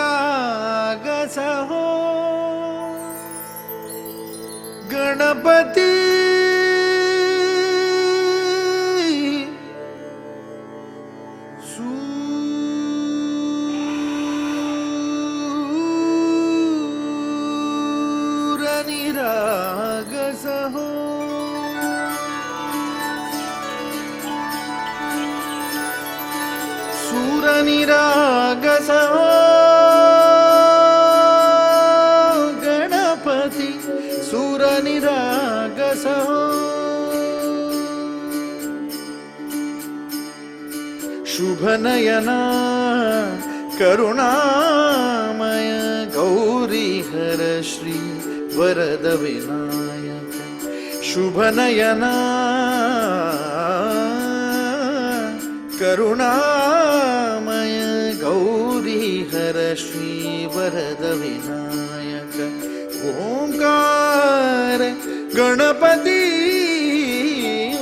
सूरनिरागस हो गणपती सूरनिरागस हो सूरनिरागस हो गणपती सूरनिरागस हो शुभनयना करुणामय गौरी हर श्री वरद विनायक शुभनयना करुणामय गौरी हर श्री वरद विनायक ओंकार गणपती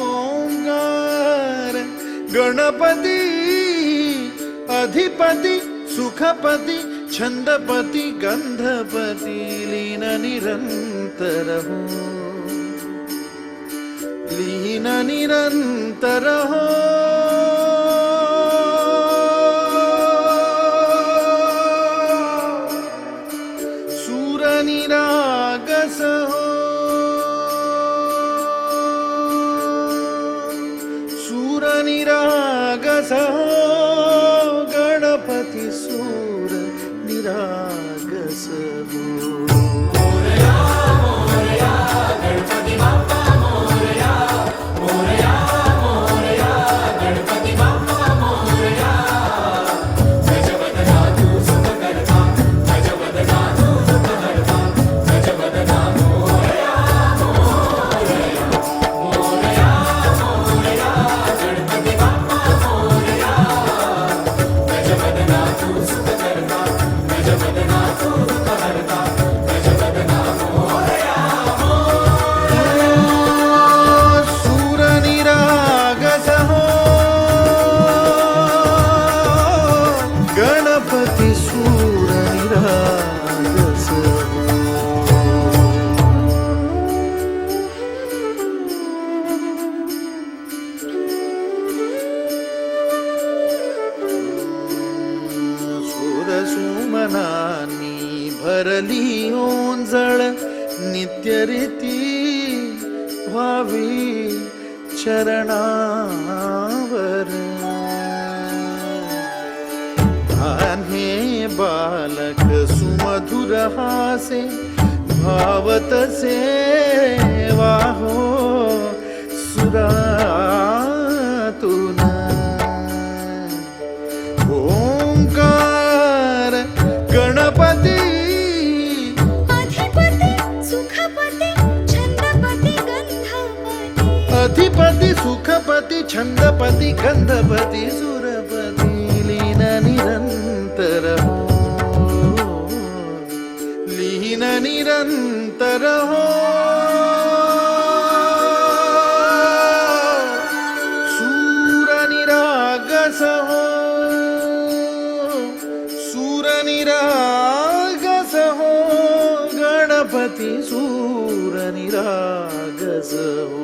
ओंकार गणपती अधिपति सुखपति छंदपति गंधपति लीन निरंतर हो लीन निरंतर हो सूरनिरागस हो सूरनिरागस हो गणपति सूर निरागस हो मोरया मोरया गणपति बाप्पा मोरया मोरया मोरया गणपति बाप्पा मोरया गजवदना तू सुखकर्ता गजवदना तू दुःखहर्ता गजवदना मोरया मोरया मोरया मोरया गणपति बाप्पा मोरया गजवदना तू सुखकर्ता गजवदना तू दुःखहर्ता गजवदना मोरया सूरनिरागस हो गणपति सूरनिरागस हो सुमनानी भरली ओंजळ नित्यरीती व्हावी चरणावर हे बालक सुमधुर हासे भावत सेवा हो सुरातून ओंकार गणपती अधिपति सुखपति छंदपति गंधपति अधिपति सुखपति छंदपति गंधपति सुरपति लीन निरंतर हो लीन निरंतर हो सूरनिरागस हो सूरनिरागस हो गणपति सूरनिरागस हो